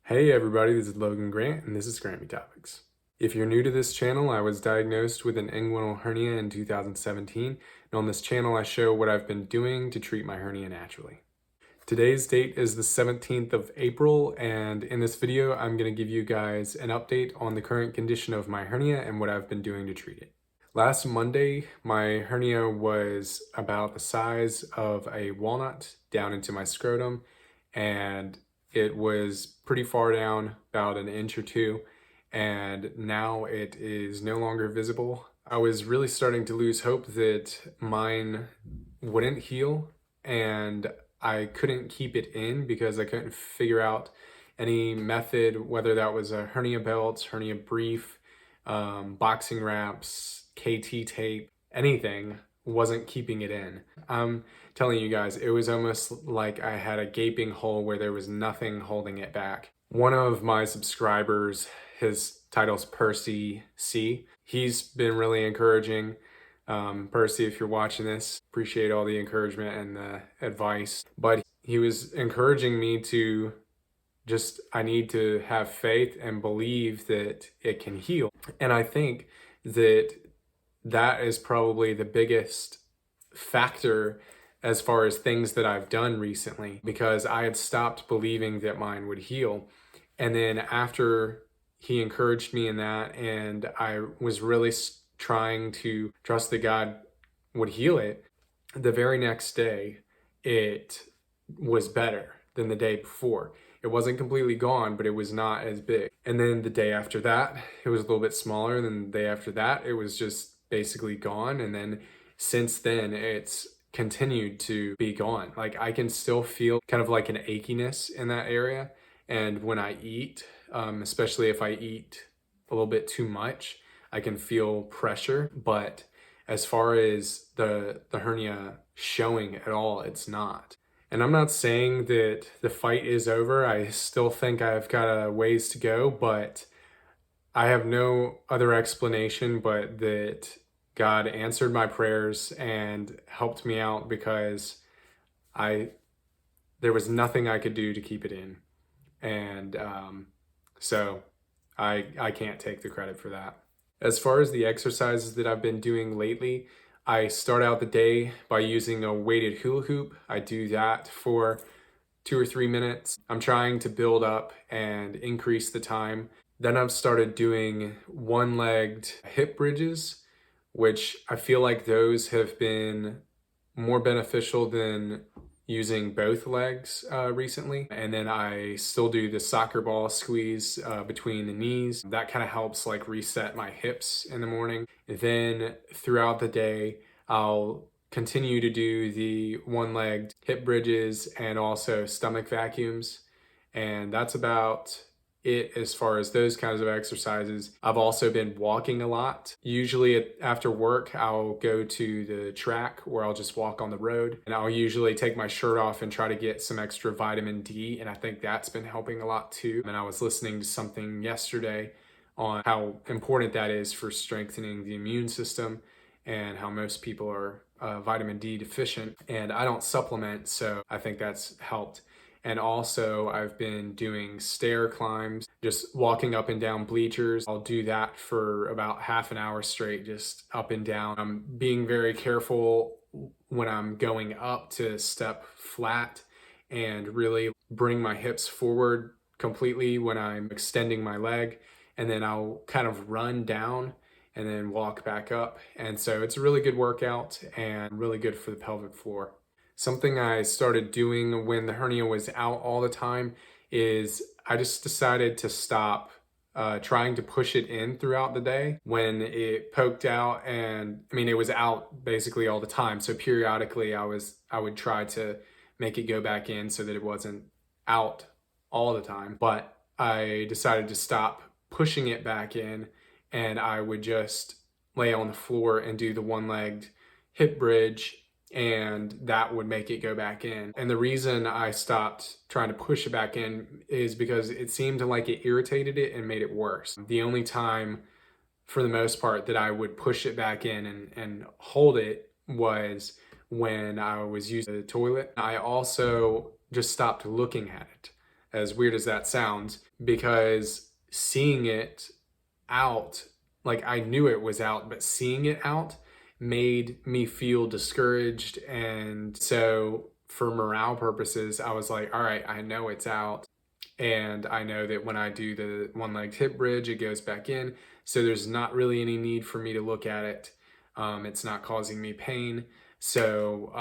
Hey everybody, this is Logan Grant and this is Grammy Topics. If you're new to this channel, I was diagnosed with an inguinal hernia in 2017, and on this channel I show what I've been doing to treat my hernia naturally. Today's date is the 17th of April, and in this video I'm going to give you guys an update on the current condition of my hernia and what I've been doing to treat it. Last Monday, my hernia was about the size of a walnut down into my scrotum, and it was pretty far down, about an inch or two, and now it is no longer visible. I was really starting to lose hope that mine wouldn't heal, and I couldn't keep it in because I couldn't figure out any method, whether that was a hernia belt, hernia brief, boxing wraps, KT tape, anything wasn't keeping it in. I'm telling you guys, it was almost like I had a gaping hole where there was nothing holding it back. One of my subscribers, his title's Percy C. He's been really encouraging. Percy, if you're watching this, appreciate all the encouragement and the advice. But he was encouraging me to I need to have faith and believe that it can heal. And I think that is probably the biggest factor as far as things that I've done recently, because I had stopped believing that mine would heal. And then after he encouraged me in that, and I was really trying to trust that God would heal it, the very next day, it was better than the day before. It wasn't completely gone, but it was not as big. And then the day after that, it was a little bit smaller. Then the day after that, it was just basically gone. And then since then, it's continued to be gone. Like, I can still feel kind of like an achiness in that area. And when I eat, especially if I eat a little bit too much, I can feel pressure. But as far as the hernia showing at all, it's not. And I'm not saying that the fight is over. I still think I've got a ways to go, but I have no other explanation but that God answered my prayers and helped me out, because there was nothing I could do to keep it in. And so I can't take the credit for that. As far as the exercises that I've been doing lately, I start out the day by using a weighted hula hoop. I do that for 2 or 3 minutes. I'm trying to build up and increase the time. Then I've started doing one-legged hip bridges, which I feel like those have been more beneficial than using both legs recently. And then I still do the soccer ball squeeze between the knees. That kind of helps like reset my hips in the morning. Then throughout the day, I'll continue to do the one-legged hip bridges and also stomach vacuums. And that's about it as far as those kinds of exercises. I've also been walking a lot. Usually after work, I'll go to the track where I'll just walk on the road, and I'll usually take my shirt off and try to get some extra vitamin D, and I think that's been helping a lot too. And I was listening to something yesterday on how important that is for strengthening the immune system and how most people are vitamin D deficient, and I don't supplement, so I think that's helped. And also I've been doing stair climbs, just walking up and down bleachers. I'll do that for about half an hour straight, just up and down. I'm being very careful when I'm going up to step flat and really bring my hips forward completely when I'm extending my leg. And then I'll kind of run down and then walk back up. And so it's a really good workout and really good for the pelvic floor. Something I started doing when the hernia was out all the time is I just decided to stop trying to push it in throughout the day. When it poked out, and I mean, it was out basically all the time. So periodically I would try to make it go back in so that it wasn't out all the time. But I decided to stop pushing it back in, and I would just lay on the floor and do the one-legged hip bridge, and that would make it go back in. And the reason I stopped trying to push it back in is because it seemed like it irritated it and made it worse. The only time, for the most part, that I would push it back in and hold it was when I was using the toilet. I also just stopped looking at it as weird as that sounds, because seeing it out, like I knew it was out, but seeing it out made me feel discouraged. And so for morale purposes, I was like, all right, I know it's out. And I know that when I do the one-legged hip bridge, it goes back in. So there's not really any need for me to look at it. It's not causing me pain. So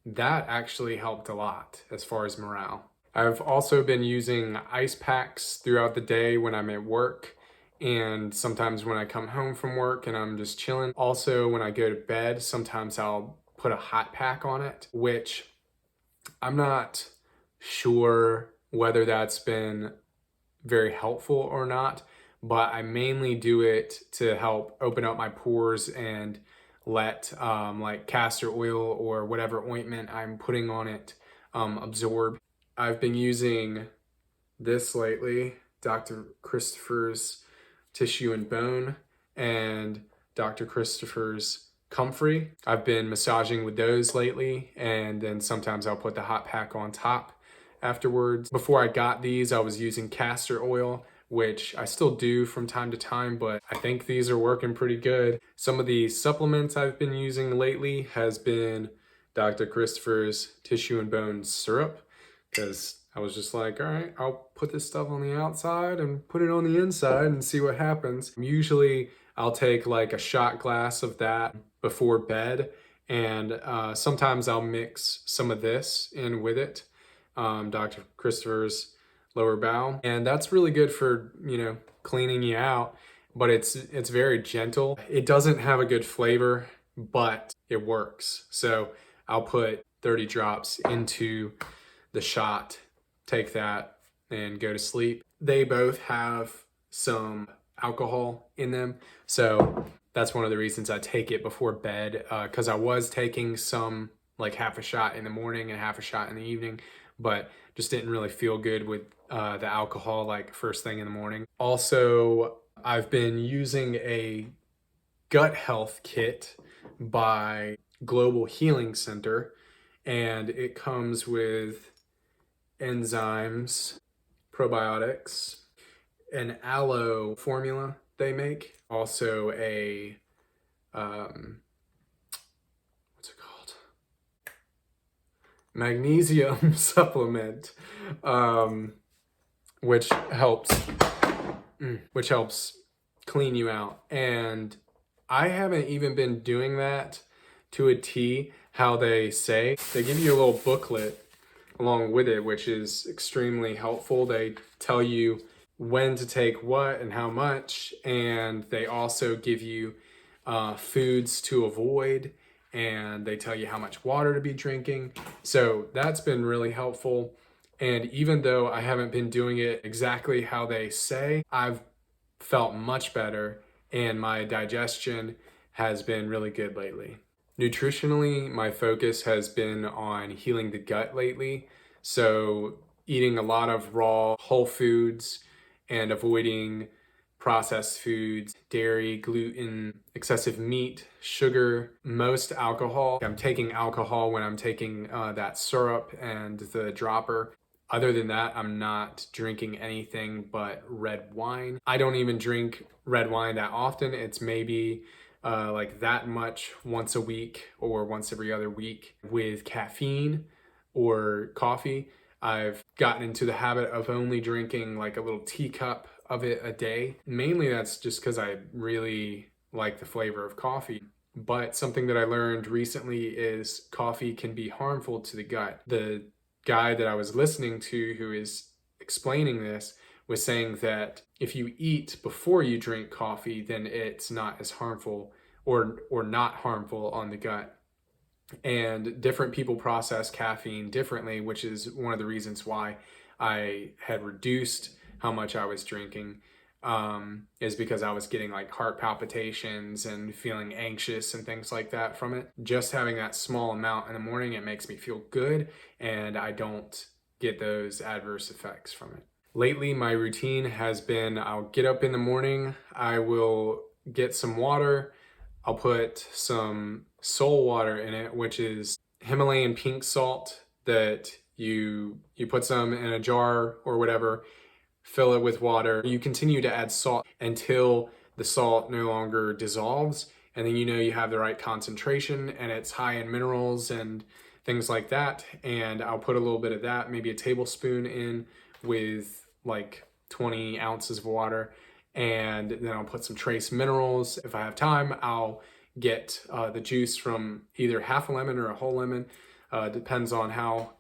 that actually helped a lot as far as morale. I've also been using ice packs throughout the day when I'm at work, and sometimes when I come home from work and I'm just chilling. Also, when I go to bed, sometimes I'll put a hot pack on it, which I'm not sure whether that's been very helpful or not, but I mainly do it to help open up my pores and let like castor oil or whatever ointment I'm putting on it absorb. I've been using this lately, Dr. Christopher's Tissue and Bone and Dr. Christopher's Comfrey. I've been massaging with those lately, and then sometimes I'll put the hot pack on top afterwards. Before I got these, I was using castor oil, which I still do from time to time, but I think these are working pretty good. Some of the supplements I've been using lately has been Dr. Christopher's Tissue and Bone Syrup, because I was just like, all right, I'll put this stuff on the outside and put it on the inside and see what happens. Usually I'll take like a shot glass of that before bed, and sometimes I'll mix some of this in with it, Dr. Christopher's lower bowel, and that's really good for, you know, cleaning you out, but it's very gentle. It doesn't have a good flavor, but it works. So I'll put 30 drops into the shot, take that, and go to sleep. They both have some alcohol in them, so that's one of the reasons I take it before bed, because I was taking some, like half a shot in the morning and half a shot in the evening, but just didn't really feel good with the alcohol like first thing in the morning. Also, I've been using a gut health kit by Global Healing Center, and it comes with enzymes, probiotics, an aloe formula they make, also a what's it called, magnesium supplement, which helps clean you out. And I haven't even been doing that to a T how they say. They give you a little booklet along with it, which is extremely helpful. They tell you when to take what and how much, and they also give you foods to avoid, and they tell you how much water to be drinking. So that's been really helpful. And even though I haven't been doing it exactly how they say, I've felt much better, and my digestion has been really good lately. Nutritionally, my focus has been on healing the gut lately. So eating a lot of raw whole foods and avoiding processed foods, dairy, gluten, excessive meat, sugar, most alcohol. I'm taking alcohol when I'm taking that syrup and the dropper. Other than that, I'm not drinking anything but red wine. I don't even drink red wine that often. It's maybe like that much once a week or once every other week. With caffeine or coffee, I've gotten into the habit of only drinking like a little teacup of it a day. Mainly that's just because I really like the flavor of coffee. But something that I learned recently is coffee can be harmful to the gut. The guy that I was listening to who is explaining this was saying that if you eat before you drink coffee, then it's not as harmful or not harmful on the gut. And different people process caffeine differently, which is one of the reasons why I had reduced how much I was drinking, is because I was getting like heart palpitations and feeling anxious and things like that from it. Just having that small amount in the morning, it makes me feel good, and I don't get those adverse effects from it. Lately, my routine has been I'll get up in the morning, I will get some water, I'll put some soul water in it, which is Himalayan pink salt that You put some in a jar or whatever, fill it with water. You continue to add salt until the salt no longer dissolves, and then you know you have the right concentration and it's high in minerals and things like that. And I'll put a little bit of that, maybe a tablespoon in with like 20 ounces of water, and then I'll put some trace minerals. If I have time, I'll get the juice from either half a lemon or a whole lemon. Depends on how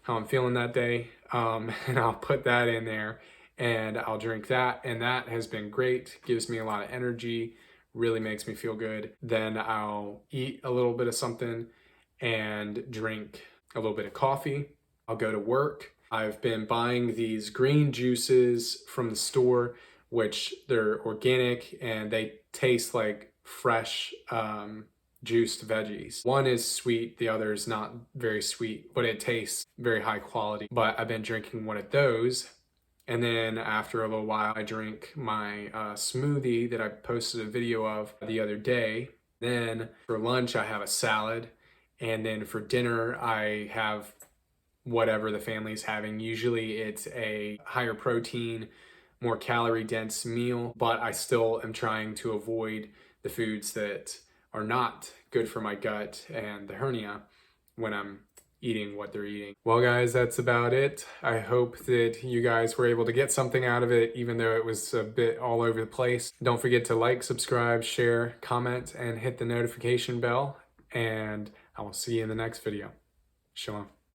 I'm feeling that day. And I'll put that in there and I'll drink that. And that has been great. Gives me a lot of energy, really makes me feel good. Then I'll eat a little bit of something and drink a little bit of coffee. I'll go to work. I've been buying these green juices from the store, which they're organic and they taste like fresh juiced veggies. One is sweet, the other is not very sweet, but it tastes very high quality. But I've been drinking one of those. And then after a little while, I drink my smoothie that I posted a video of the other day. Then for lunch, I have a salad. And then for dinner, I have whatever the family's having. Usually it's a higher protein, more calorie dense meal, but I still am trying to avoid the foods that are not good for my gut and the hernia when I'm eating what they're eating. Well guys, that's about it. I hope that you guys were able to get something out of it, even though it was a bit all over the place. Don't forget to like, subscribe, share, comment, and hit the notification bell. And I will see you in the next video. Shalom.